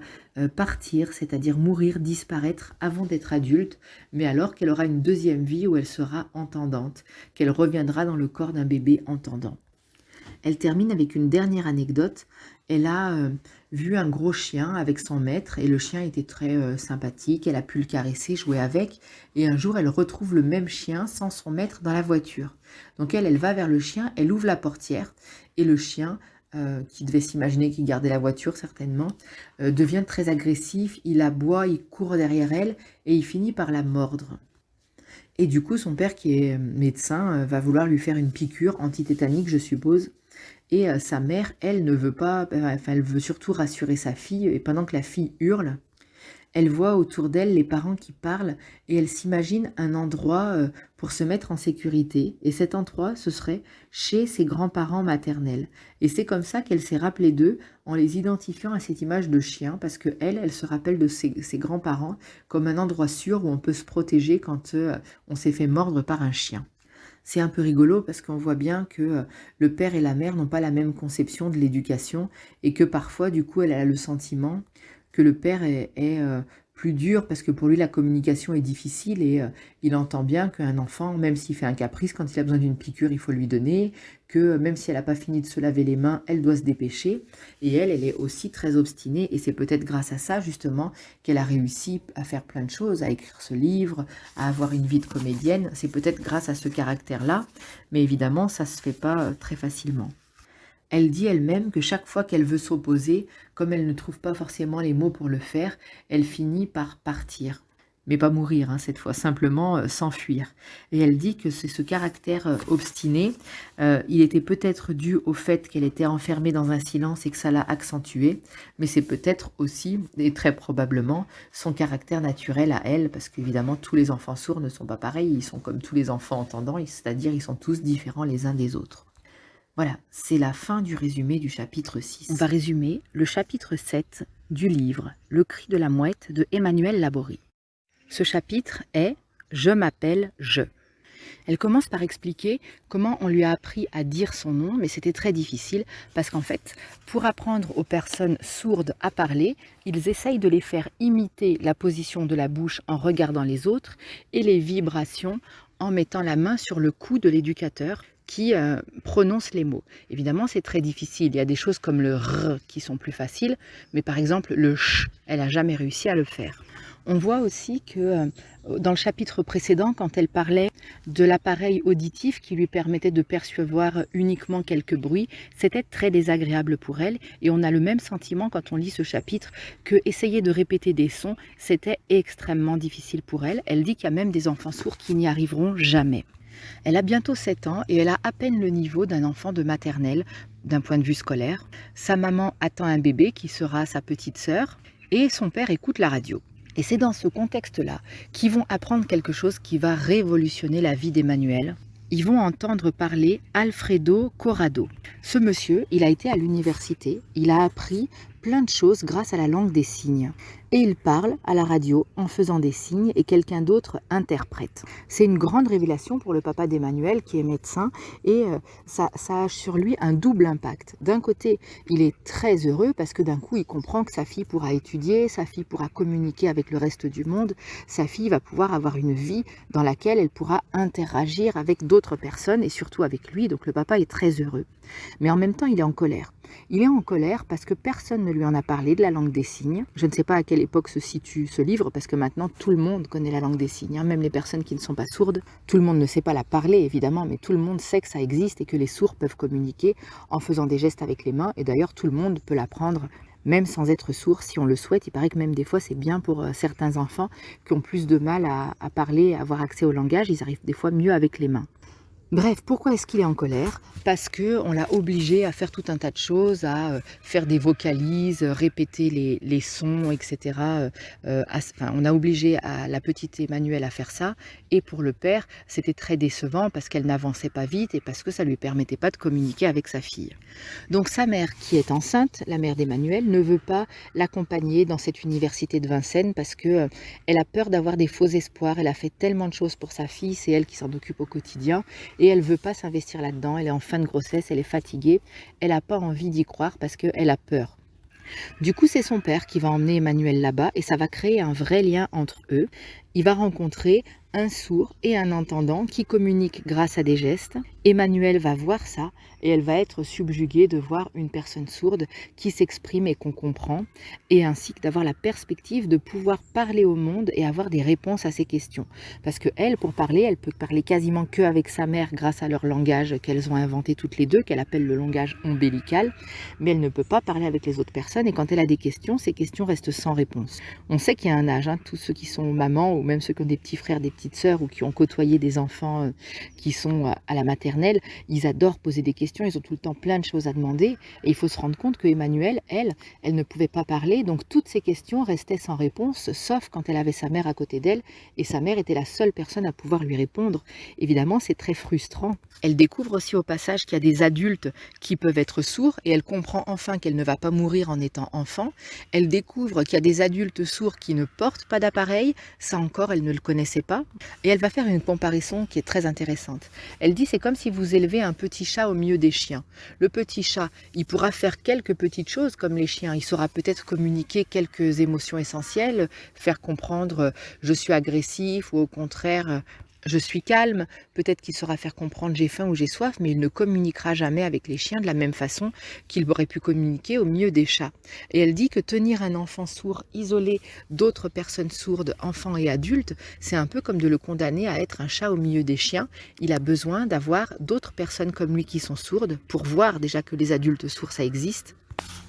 partir, c'est-à-dire mourir, disparaître avant d'être adulte, mais alors qu'elle aura une deuxième vie où elle sera entendante, qu'elle reviendra dans le corps d'un bébé entendant. Elle termine avec une dernière anecdote. Elle a vu un gros chien avec son maître et le chien était très sympathique. Elle a pu le caresser, jouer avec. Et un jour, elle retrouve le même chien sans son maître dans la voiture. Donc elle va vers le chien, elle ouvre la portière et le chien, qui devait s'imaginer qu'il gardait la voiture certainement, devient très agressif. Il aboie, il court derrière elle et il finit par la mordre. Et du coup, son père, qui est médecin, va vouloir lui faire une piqûre antitétanique, je suppose. Et sa mère, elle, ne veut pas, elle veut surtout rassurer sa fille. Et pendant que la fille hurle, elle voit autour d'elle les parents qui parlent et elle s'imagine un endroit pour se mettre en sécurité. Et cet endroit, ce serait chez ses grands-parents maternels. Et c'est comme ça qu'elle s'est rappelée d'eux en les identifiant à cette image de chien parce que elle se rappelle de ses grands-parents comme un endroit sûr où on peut se protéger quand on s'est fait mordre par un chien. C'est un peu rigolo parce qu'on voit bien que le père et la mère n'ont pas la même conception de l'éducation et que parfois, du coup, elle a le sentiment que le père est plus dur parce que pour lui la communication est difficile et il entend bien qu'un enfant, même s'il fait un caprice, quand il a besoin d'une piqûre, il faut lui donner, que même si elle n'a pas fini de se laver les mains, elle doit se dépêcher. Et elle est aussi très obstinée et c'est peut-être grâce à ça justement qu'elle a réussi à faire plein de choses, à écrire ce livre, à avoir une vie de comédienne. C'est peut-être grâce à ce caractère-là, mais évidemment ça se fait pas très facilement. Elle dit elle-même que chaque fois qu'elle veut s'opposer, comme elle ne trouve pas forcément les mots pour le faire, elle finit par partir. Mais pas mourir hein, cette fois, simplement s'enfuir. Et elle dit que c'est ce caractère obstiné, il était peut-être dû au fait qu'elle était enfermée dans un silence et que ça l'a accentué, mais c'est peut-être aussi, et très probablement, son caractère naturel à elle, parce qu'évidemment tous les enfants sourds ne sont pas pareils, ils sont comme tous les enfants entendants, c'est-à-dire ils sont tous différents les uns des autres. Voilà, c'est la fin du résumé du chapitre 6. On va résumer le chapitre 7 du livre Le cri de la mouette de Emmanuelle Laborie. Ce chapitre est « Je m'appelle je ». Elle commence par expliquer comment on lui a appris à dire son nom, mais c'était très difficile parce qu'en fait, pour apprendre aux personnes sourdes à parler, ils essayent de les faire imiter la position de la bouche en regardant les autres et les vibrations en mettant la main sur le cou de l'éducateur qui prononce les mots. Évidemment, c'est très difficile. Il y a des choses comme le R qui sont plus faciles, mais par exemple, le CH, elle n'a jamais réussi à le faire. On voit aussi que dans le chapitre précédent, quand elle parlait de l'appareil auditif qui lui permettait de percevoir uniquement quelques bruits, c'était très désagréable pour elle. Et on a le même sentiment quand on lit ce chapitre que essayer de répéter des sons, c'était extrêmement difficile pour elle. Elle dit qu'il y a même des enfants sourds qui n'y arriveront jamais. Elle a bientôt 7 ans et elle a à peine le niveau d'un enfant de maternelle d'un point de vue scolaire. Sa maman attend un bébé qui sera sa petite sœur et son père écoute la radio. Et c'est dans ce contexte-là qu'ils vont apprendre quelque chose qui va révolutionner la vie d'Emmanuelle. Ils vont entendre parler Alfredo Corrado. Ce monsieur, il a été à l'université, il a appris plein de choses grâce à la langue des signes. Et il parle à la radio en faisant des signes et quelqu'un d'autre interprète. C'est une grande révélation pour le papa d'Emmanuelle qui est médecin et ça a sur lui un double impact. D'un côté, il est très heureux parce que d'un coup, il comprend que sa fille pourra étudier, sa fille pourra communiquer avec le reste du monde, sa fille va pouvoir avoir une vie dans laquelle elle pourra interagir avec d'autres personnes et surtout avec lui. Donc le papa est très heureux. Mais en même temps, il est en colère. Il est en colère parce que personne ne lui en a parlé de la langue des signes. Je ne sais pas à quelle époque se situe ce livre, parce que maintenant tout le monde connaît la langue des signes, hein, même les personnes qui ne sont pas sourdes. Tout le monde ne sait pas la parler, évidemment, mais tout le monde sait que ça existe et que les sourds peuvent communiquer en faisant des gestes avec les mains. Et d'ailleurs, tout le monde peut l'apprendre, même sans être sourd, si on le souhaite. Il paraît que même des fois, c'est bien pour certains enfants qui ont plus de mal à parler, à avoir accès au langage. Ils arrivent des fois mieux avec les mains. Bref, pourquoi est-ce qu'il est en colère? Parce qu'on l'a obligé à faire tout un tas de choses, à faire des vocalises, répéter les sons, etc. On a obligé la petite Emmanuelle à faire ça. Et pour le père, c'était très décevant parce qu'elle n'avançait pas vite et parce que ça ne lui permettait pas de communiquer avec sa fille. Donc sa mère, qui est enceinte, la mère d'Emmanuelle, ne veut pas l'accompagner dans cette université de Vincennes parce qu'elle a peur d'avoir des faux espoirs. Elle a fait tellement de choses pour sa fille, c'est elle qui s'en occupe au quotidien. Et elle ne veut pas s'investir là-dedans, elle est en fin de grossesse, elle est fatiguée, elle n'a pas envie d'y croire parce qu'elle a peur. Du coup, c'est son père qui va emmener Emmanuelle là-bas et ça va créer un vrai lien entre eux. Il va rencontrer un sourd et un entendant qui communiquent grâce à des gestes. Emmanuelle va voir ça et elle va être subjuguée de voir une personne sourde qui s'exprime et qu'on comprend, et ainsi que d'avoir la perspective de pouvoir parler au monde et avoir des réponses à ses questions. Parce que elle, pour parler, elle peut parler quasiment que avec sa mère grâce à leur langage qu'elles ont inventé toutes les deux, qu'elle appelle le langage ombilical, mais elle ne peut pas parler avec les autres personnes et quand elle a des questions, ces questions restent sans réponse. On sait qu'il y a un âge, hein, tous ceux qui sont mamans ou même ceux qui ont des petits frères, des petites sœurs ou qui ont côtoyé des enfants qui sont à la maternelle, ils adorent poser des questions, ils ont tout le temps plein de choses à demander et il faut se rendre compte que Emmanuelle, elle ne pouvait pas parler, donc toutes ces questions restaient sans réponse, sauf quand elle avait sa mère à côté d'elle et sa mère était la seule personne à pouvoir lui répondre. Évidemment, c'est très frustrant. Elle découvre aussi au passage qu'il y a des adultes qui peuvent être sourds et elle comprend enfin qu'elle ne va pas mourir en étant enfant. Elle découvre qu'il y a des adultes sourds qui ne portent pas d'appareil, ça en encore, elle ne le connaissait pas. Et elle va faire une comparaison qui est très intéressante. Elle dit, c'est comme si vous élevez un petit chat au milieu des chiens. Le petit chat, il pourra faire quelques petites choses comme les chiens. Il saura peut-être communiquer quelques émotions essentielles, faire comprendre je suis agressif ou au contraire je suis calme. Peut-être qu'il saura faire comprendre j'ai faim ou j'ai soif, mais il ne communiquera jamais avec les chiens de la même façon qu'il aurait pu communiquer au milieu des chats. Et elle dit que tenir un enfant sourd isolé d'autres personnes sourdes, enfants et adultes, c'est un peu comme de le condamner à être un chat au milieu des chiens. Il a besoin d'avoir d'autres personnes comme lui qui sont sourdes pour voir déjà que les adultes sourds ça existe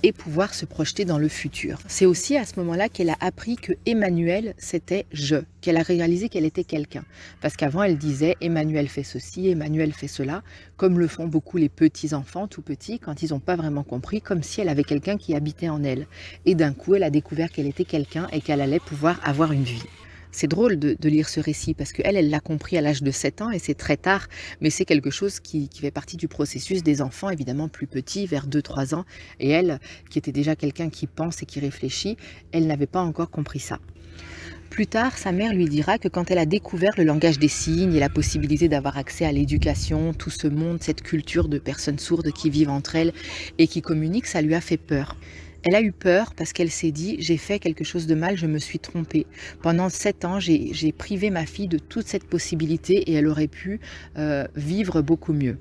et pouvoir se projeter dans le futur. C'est aussi à ce moment-là qu'elle a appris que Emmanuel, c'était je, qu'elle a réalisé qu'elle était quelqu'un. Parce qu'avant, elle disait Emmanuel fait ceci, Emmanuel fait cela, comme le font beaucoup les petits-enfants, tout petits, quand ils n'ont pas vraiment compris, comme si elle avait quelqu'un qui habitait en elle. Et d'un coup, elle a découvert qu'elle était quelqu'un et qu'elle allait pouvoir avoir une vie. C'est drôle de lire ce récit parce qu'elle, elle l'a compris à l'âge de 7 ans et c'est très tard, mais c'est quelque chose qui fait partie du processus des enfants, évidemment plus petits, vers 2-3 ans. Et elle, qui était déjà quelqu'un qui pense et qui réfléchit, elle n'avait pas encore compris ça. Plus tard, sa mère lui dira que quand elle a découvert le langage des signes et la possibilité d'avoir accès à l'éducation, tout ce monde, cette culture de personnes sourdes qui vivent entre elles et qui communiquent, ça lui a fait peur. Elle a eu peur parce qu'elle s'est dit « j'ai fait quelque chose de mal, je me suis trompée ». Pendant 7 ans, j'ai privé ma fille de toute cette possibilité et elle aurait pu vivre beaucoup mieux.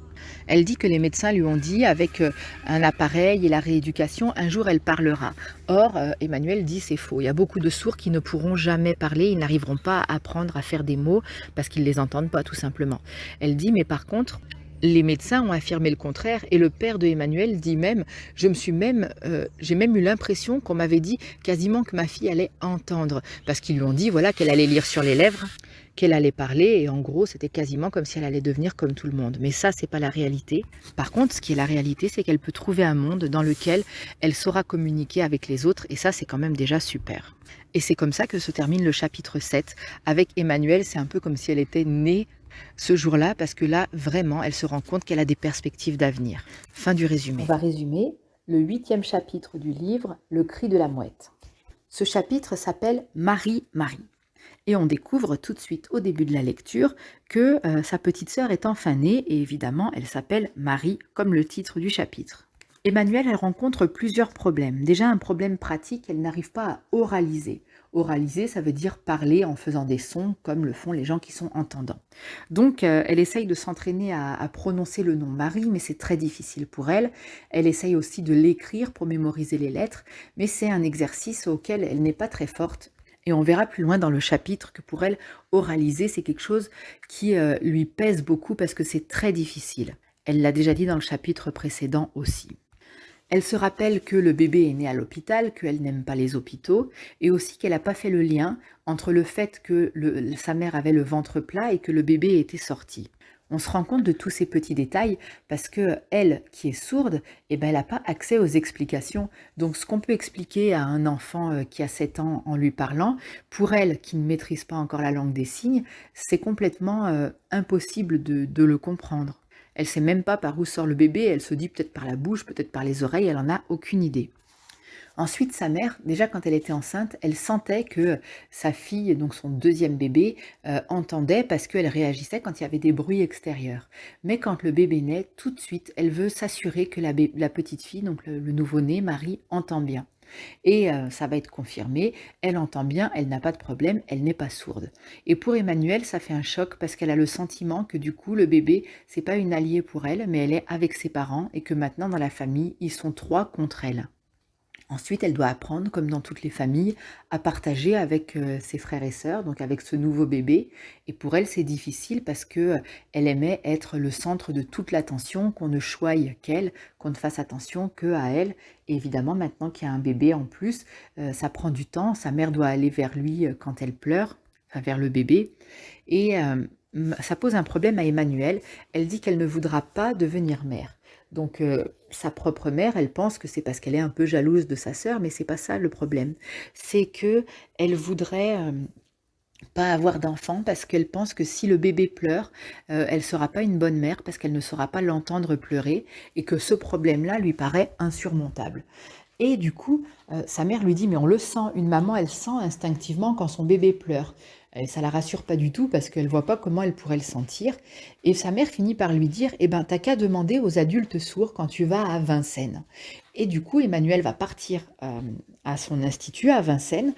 Elle dit que les médecins lui ont dit avec un appareil et la rééducation, un jour elle parlera. Or, Emmanuel dit c'est faux. Il y a beaucoup de sourds qui ne pourront jamais parler, ils n'arriveront pas à apprendre à faire des mots parce qu'ils ne les entendent pas tout simplement. Elle dit mais par contre, les médecins ont affirmé le contraire et le père de Emmanuel dit même, j'ai même eu l'impression qu'on m'avait dit quasiment que ma fille allait entendre parce qu'ils lui ont dit voilà qu'elle allait lire sur les lèvres, qu'elle allait parler et en gros c'était quasiment comme si elle allait devenir comme tout le monde. Mais ça c'est pas la réalité. Par contre ce qui est la réalité c'est qu'elle peut trouver un monde dans lequel elle saura communiquer avec les autres et ça c'est quand même déjà super. Et c'est comme ça que se termine le chapitre 7. Avec Emmanuel c'est un peu comme si elle était née ce jour-là, parce que là, vraiment, elle se rend compte qu'elle a des perspectives d'avenir. Fin du résumé. On va résumer le 8e chapitre du livre « Le cri de la mouette ». Ce chapitre s'appelle « Marie, Marie ». Et on découvre tout de suite au début de la lecture que sa petite sœur est enfin née, et évidemment, elle s'appelle Marie, comme le titre du chapitre. Emmanuelle, elle rencontre plusieurs problèmes. Déjà, un problème pratique, elle n'arrive pas à oraliser. Oraliser, ça veut dire parler en faisant des sons, comme le font les gens qui sont entendants. Donc, elle essaye de s'entraîner à prononcer le nom Marie, mais c'est très difficile pour elle. Elle essaye aussi de l'écrire pour mémoriser les lettres, mais c'est un exercice auquel elle n'est pas très forte. Et on verra plus loin dans le chapitre que pour elle, oraliser, c'est quelque chose qui lui pèse beaucoup parce que c'est très difficile. Elle l'a déjà dit dans le chapitre précédent aussi. Elle se rappelle que le bébé est né à l'hôpital, qu'elle n'aime pas les hôpitaux, et aussi qu'elle n'a pas fait le lien entre le fait que sa mère avait le ventre plat et que le bébé était sorti. On se rend compte de tous ces petits détails parce que elle, qui est sourde, eh ben, elle n'a pas accès aux explications. Donc ce qu'on peut expliquer à un enfant qui a 7 ans en lui parlant, pour elle qui ne maîtrise pas encore la langue des signes, c'est complètement impossible de le comprendre. Elle ne sait même pas par où sort le bébé, elle se dit peut-être par la bouche, peut-être par les oreilles, elle n'en a aucune idée. Ensuite, sa mère, déjà quand elle était enceinte, elle sentait que sa fille, donc son deuxième bébé, entendait parce qu'elle réagissait quand il y avait des bruits extérieurs. Mais quand le bébé naît, tout de suite, elle veut s'assurer que la petite fille, donc le nouveau-né, Marie, entend bien. Et ça va être confirmé, elle entend bien, elle n'a pas de problème, elle n'est pas sourde. Et pour Emmanuelle, ça fait un choc parce qu'elle a le sentiment que du coup, le bébé, c'est pas une alliée pour elle, mais elle est avec ses parents et que maintenant, dans la famille, ils sont 3 contre elle. Ensuite, elle doit apprendre, comme dans toutes les familles, à partager avec ses frères et sœurs, donc avec ce nouveau bébé. Et pour elle, c'est difficile parce que elle aimait être le centre de toute l'attention, qu'on ne choye qu'elle, qu'on ne fasse attention qu'à elle. Et évidemment, maintenant qu'il y a un bébé en plus, ça prend du temps. Sa mère doit aller vers lui quand elle pleure, enfin vers le bébé. Et ça pose un problème à Emmanuelle. Elle dit qu'elle ne voudra pas devenir mère. Donc sa propre mère, elle pense que c'est parce qu'elle est un peu jalouse de sa sœur, mais c'est pas ça le problème. C'est que elle voudrait pas avoir d'enfant parce qu'elle pense que si le bébé pleure, elle sera pas une bonne mère parce qu'elle ne saura pas l'entendre pleurer et que ce problème-là lui paraît insurmontable. Et du coup, sa mère lui dit: «Mais on le sent, une maman, elle sent instinctivement quand son bébé pleure». Et ça la rassure pas du tout parce qu'elle voit pas comment elle pourrait le sentir. Et sa mère finit par lui dire: «Eh ben, t'as qu'à demander aux adultes sourds quand tu vas à Vincennes». Et du coup, Emmanuelle va partir, à son institut à Vincennes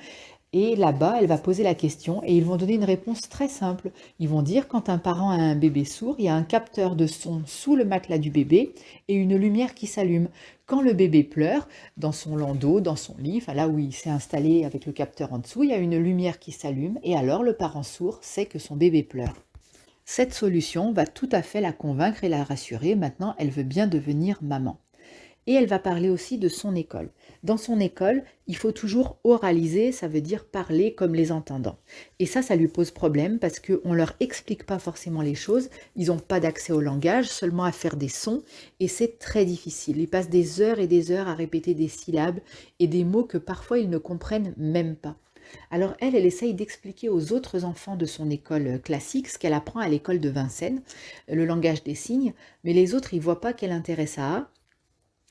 et là-bas, elle va poser la question et ils vont donner une réponse très simple. Ils vont dire: quand un parent a un bébé sourd, il y a un capteur de son sous le matelas du bébé et une lumière qui s'allume. Quand le bébé pleure, dans son landau, dans son lit, enfin là où il s'est installé avec le capteur en dessous, il y a une lumière qui s'allume et alors le parent sourd sait que son bébé pleure. Cette solution va tout à fait la convaincre et la rassurer. Maintenant, elle veut bien devenir maman. Et elle va parler aussi de son école. Dans son école, il faut toujours oraliser, ça veut dire parler comme les entendants. Et ça lui pose problème parce qu'on ne leur explique pas forcément les choses. Ils n'ont pas d'accès au langage, seulement à faire des sons. Et c'est très difficile. Ils passent des heures et des heures à répéter des syllabes et des mots que parfois ils ne comprennent même pas. Alors elle essaye d'expliquer aux autres enfants de son école classique ce qu'elle apprend à l'école de Vincennes, le langage des signes, mais les autres, ils ne voient pas quel intérêt ça a.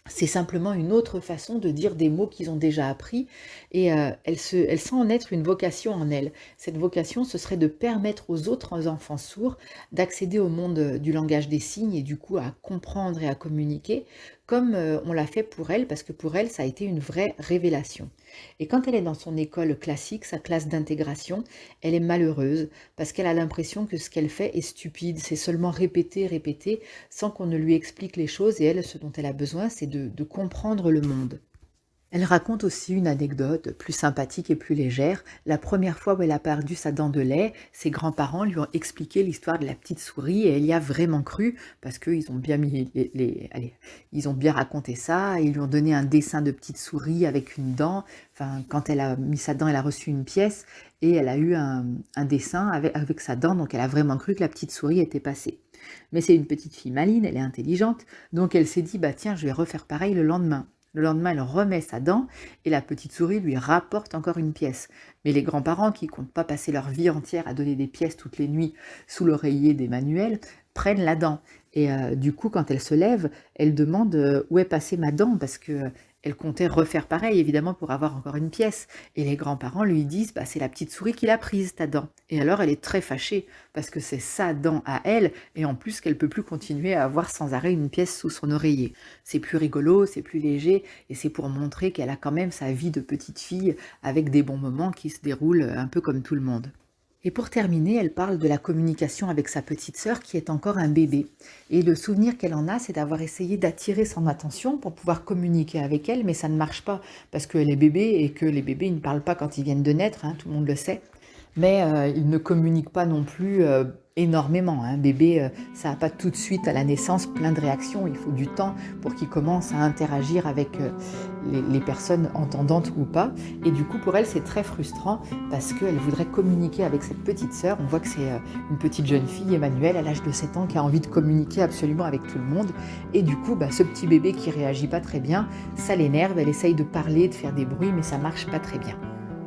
C'est simplement une autre façon de dire des mots qu'ils ont déjà appris et elle sent en être une vocation en elle. Cette vocation, ce serait de permettre aux autres enfants sourds d'accéder au monde du langage des signes et du coup à comprendre et à communiquer comme on l'a fait pour elle, parce que pour elle, ça a été une vraie révélation. Et quand elle est dans son école classique, sa classe d'intégration, elle est malheureuse parce qu'elle a l'impression que ce qu'elle fait est stupide, c'est seulement répéter, répéter, sans qu'on ne lui explique les choses, et elle, ce dont elle a besoin, c'est de comprendre le monde. Elle raconte aussi une anecdote plus sympathique et plus légère. La première fois où elle a perdu sa dent de lait, ses grands-parents lui ont expliqué l'histoire de la petite souris et elle y a vraiment cru parce qu'ils ont bien mis ils ont bien raconté ça. Ils lui ont donné un dessin de petite souris avec une dent. Enfin, quand elle a mis sa dent, elle a reçu une pièce et elle a eu un dessin avec sa dent. Donc elle a vraiment cru que la petite souris était passée. Mais c'est une petite fille maline, elle est intelligente, donc elle s'est dit, bah tiens, je vais refaire pareil le lendemain. Le lendemain, elle remet sa dent et la petite souris lui rapporte encore une pièce. Mais les grands-parents, qui comptent pas passer leur vie entière à donner des pièces toutes les nuits sous l'oreiller d'Emmanuel, prennent la dent. Et du coup, quand elle se lève, elle demande où est passée ma dent parce que elle comptait refaire pareil, évidemment, pour avoir encore une pièce. Et les grands-parents lui disent, bah, c'est la petite souris qui l'a prise, ta dent. Et alors, elle est très fâchée, parce que c'est sa dent à elle, et en plus qu'elle peut plus continuer à avoir sans arrêt une pièce sous son oreiller. C'est plus rigolo, c'est plus léger, et c'est pour montrer qu'elle a quand même sa vie de petite fille, avec des bons moments qui se déroulent un peu comme tout le monde. Et pour terminer, elle parle de la communication avec sa petite sœur qui est encore un bébé. Et le souvenir qu'elle en a, c'est d'avoir essayé d'attirer son attention pour pouvoir communiquer avec elle, mais ça ne marche pas parce qu'elle est bébé et que les bébés ils ne parlent pas quand ils viennent de naître, hein, tout le monde le sait. Mais ils ne communiquent pas non plus énormément. Un bébé, ça n'a pas tout de suite à la naissance plein de réactions. Il faut du temps pour qu'il commence à interagir avec les personnes entendantes ou pas. Et du coup, pour elle, c'est très frustrant parce qu'elle voudrait communiquer avec cette petite sœur. On voit que c'est une petite jeune fille, Emmanuelle, à l'âge de 7 ans, qui a envie de communiquer absolument avec tout le monde. Et du coup, ce petit bébé qui réagit pas très bien, ça l'énerve. Elle essaye de parler, de faire des bruits, mais ça marche pas très bien.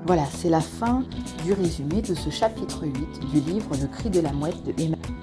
Voilà, c'est la fin du résumé de ce chapitre 8 du livre Le cri de la mouette de Emmanuel.